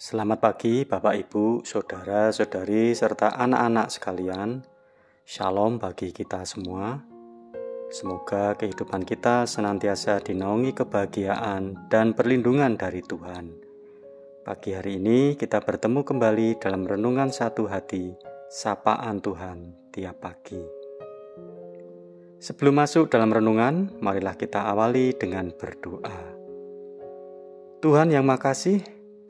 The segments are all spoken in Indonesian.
Selamat pagi Bapak Ibu, Saudara-saudari, serta anak-anak sekalian. Shalom bagi kita semua. Semoga kehidupan kita senantiasa dinaungi kebahagiaan dan perlindungan dari Tuhan. Pagi hari ini kita bertemu kembali dalam renungan satu hati, sapaan Tuhan tiap pagi. Sebelum masuk dalam renungan, marilah kita awali dengan berdoa. Tuhan yang makasih,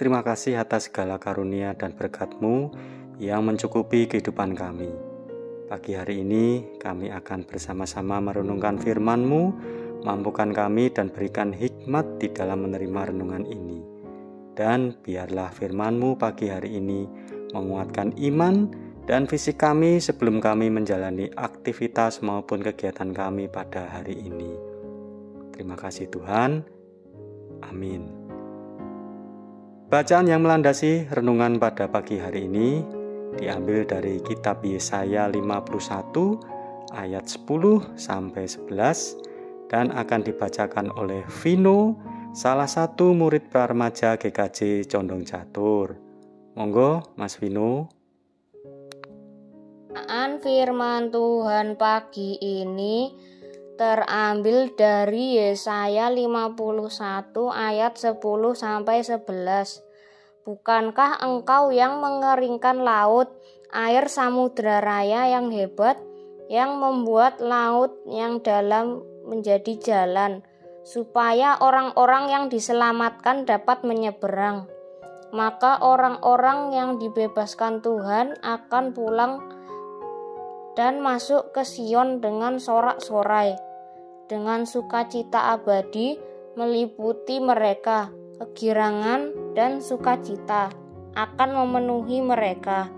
terima kasih atas segala karunia dan berkat-Mu yang mencukupi kehidupan kami. Pagi hari ini kami akan bersama-sama merenungkan firman-Mu, mampukan kami dan berikan hikmat di dalam menerima renungan ini. Dan biarlah firman-Mu pagi hari ini menguatkan iman dan fisik kami sebelum kami menjalani aktivitas maupun kegiatan kami pada hari ini. Terima kasih Tuhan. Amin. Bacaan yang melandasi renungan pada pagi hari ini diambil dari kitab Yesaya 51 ayat 10 sampai 11 dan akan dibacakan oleh Vino, salah satu murid praremaja GKJ Condong Catur. Monggo Mas Vino. Firman Tuhan pagi ini terambil dari Yesaya 51 ayat 10 sampai 11. Bukankah engkau yang mengeringkan laut, air samudra raya yang hebat, yang membuat laut yang dalam menjadi jalan, supaya orang-orang yang diselamatkan dapat menyeberang? Maka orang-orang yang dibebaskan Tuhan akan pulang dan masuk ke Sion dengan sorak-sorai, dengan sukacita abadi meliputi mereka. Kegirangan dan sukacita akan memenuhi mereka,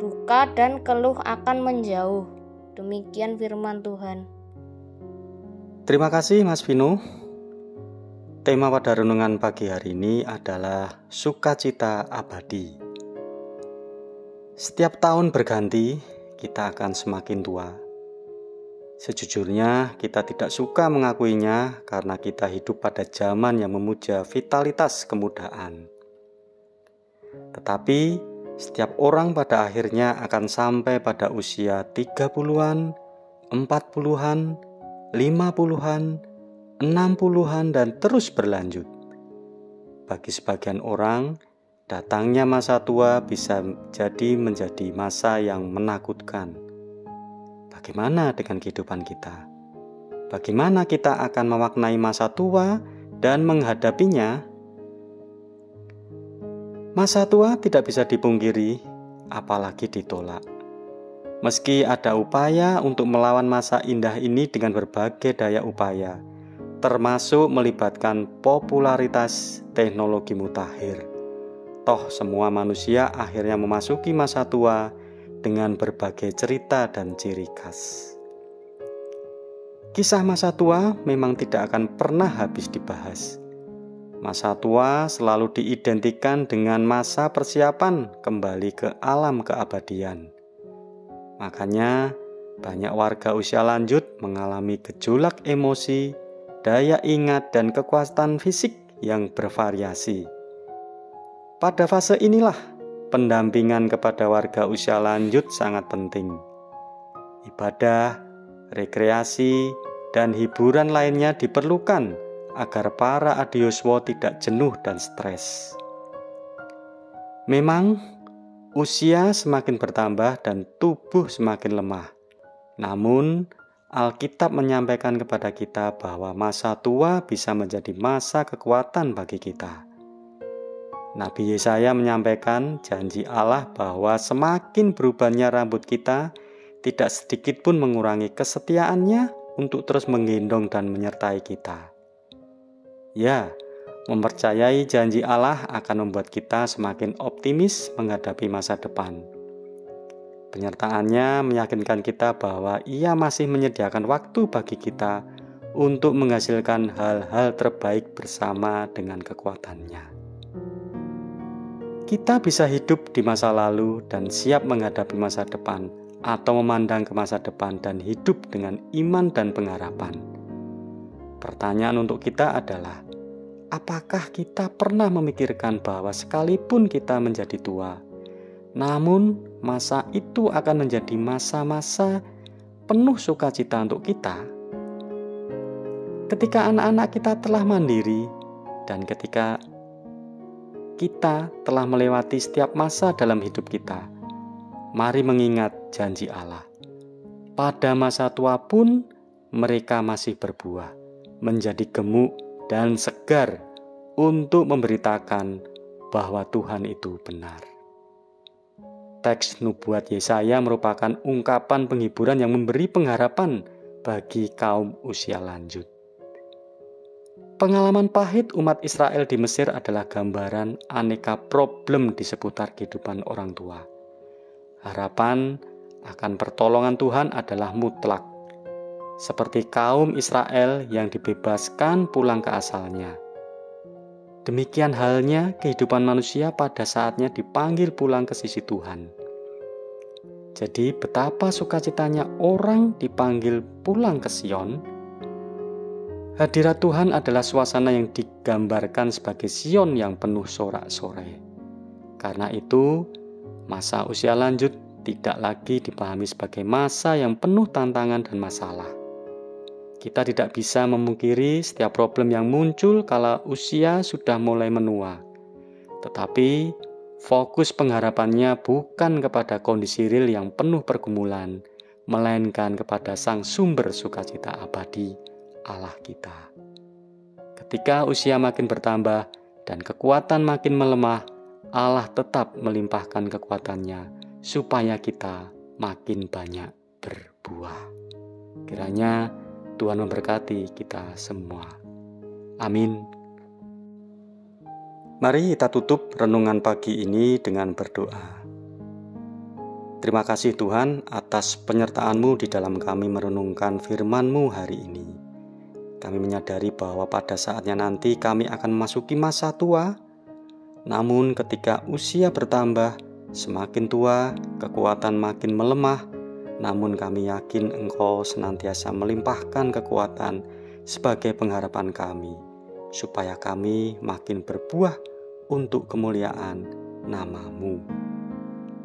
duka dan keluh akan menjauh. Demikian firman Tuhan. Terima kasih Mas Vino. Tema pada renungan pagi hari ini adalah sukacita abadi. Setiap tahun berganti, kita akan semakin tua. Sejujurnya, kita tidak suka mengakuinya karena kita hidup pada zaman yang memuja vitalitas kemudaan. Tetapi, setiap orang pada akhirnya akan sampai pada usia 30-an, 40-an, 50-an, 60-an, dan terus berlanjut. Bagi sebagian orang, datangnya masa tua bisa menjadi masa yang menakutkan. Bagaimana dengan kehidupan kita? Bagaimana kita akan memaknai masa tua dan menghadapinya? Masa tua tidak bisa dipungkiri, apalagi ditolak. Meski ada upaya untuk melawan masa indah ini dengan berbagai daya upaya, termasuk melibatkan popularitas teknologi mutakhir. Toh semua manusia akhirnya memasuki masa tua dengan berbagai cerita dan ciri khas. Kisah masa tua memang tidak akan pernah habis dibahas. Masa tua selalu diidentikan dengan masa persiapan kembali ke alam keabadian. Makanya banyak warga usia lanjut mengalami gejolak emosi, daya ingat, dan kekuatan fisik yang bervariasi. Pada fase inilah pendampingan kepada warga usia lanjut sangat penting. Ibadah, rekreasi, dan hiburan lainnya diperlukan agar para adioswa tidak jenuh dan stres. Memang, usia semakin bertambah dan tubuh semakin lemah. Namun, Alkitab menyampaikan kepada kita bahwa masa tua bisa menjadi masa kekuatan bagi kita. Nabi Yesaya menyampaikan janji Allah bahwa semakin berubahnya rambut kita, tidak sedikit pun mengurangi kesetiaannya untuk terus menggendong dan menyertai kita. Ya, mempercayai janji Allah akan membuat kita semakin optimis menghadapi masa depan. Penyertaannya meyakinkan kita bahwa Ia masih menyediakan waktu bagi kita untuk menghasilkan hal-hal terbaik bersama dengan kekuatannya. Kita bisa hidup di masa lalu dan siap menghadapi masa depan, atau memandang ke masa depan dan hidup dengan iman dan pengharapan. Pertanyaan untuk kita adalah, apakah kita pernah memikirkan bahwa sekalipun kita menjadi tua, namun masa itu akan menjadi masa-masa penuh sukacita untuk kita? Ketika anak-anak kita telah mandiri dan ketika kita telah melewati setiap masa dalam hidup kita, mari mengingat janji Allah. Pada masa tua pun mereka masih berbuah, menjadi gemuk dan segar untuk memberitakan bahwa Tuhan itu benar. Teks nubuat Yesaya merupakan ungkapan penghiburan yang memberi pengharapan bagi kaum usia lanjut. Pengalaman pahit umat Israel di Mesir adalah gambaran aneka problem di seputar kehidupan orang tua. Harapan akan pertolongan Tuhan adalah mutlak, seperti kaum Israel yang dibebaskan pulang ke asalnya. Demikian halnya kehidupan manusia pada saatnya dipanggil pulang ke sisi Tuhan. Jadi betapa sukacitanya orang dipanggil pulang ke Sion. Hadirat Tuhan adalah suasana yang digambarkan sebagai Sion yang penuh sorak-sorai. Karena itu, masa usia lanjut tidak lagi dipahami sebagai masa yang penuh tantangan dan masalah. Kita tidak bisa memungkiri setiap problem yang muncul kala usia sudah mulai menua. Tetapi, fokus pengharapannya bukan kepada kondisi real yang penuh pergumulan, melainkan kepada Sang Sumber sukacita abadi, Allah kita. Ketika usia makin bertambah dan kekuatan makin melemah, Allah tetap melimpahkan kekuatannya supaya kita makin banyak berbuah. Kiranya Tuhan memberkati kita semua. Amin. Mari kita tutup renungan pagi ini dengan berdoa. Terima kasih Tuhan atas penyertaan-Mu di dalam kami merenungkan firman-Mu hari ini. Kami menyadari bahwa pada saatnya nanti kami akan memasuki masa tua. Namun ketika usia bertambah, semakin tua, kekuatan makin melemah. Namun kami yakin Engkau senantiasa melimpahkan kekuatan sebagai pengharapan kami, supaya kami makin berbuah untuk kemuliaan nama-Mu.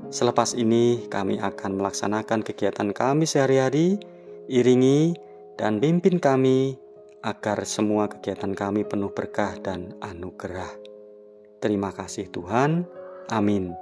Selepas ini kami akan melaksanakan kegiatan kami sehari-hari. Iringi dan pimpin kami agar semua kegiatan kami penuh berkah dan anugerah. Terima kasih Tuhan. Amin.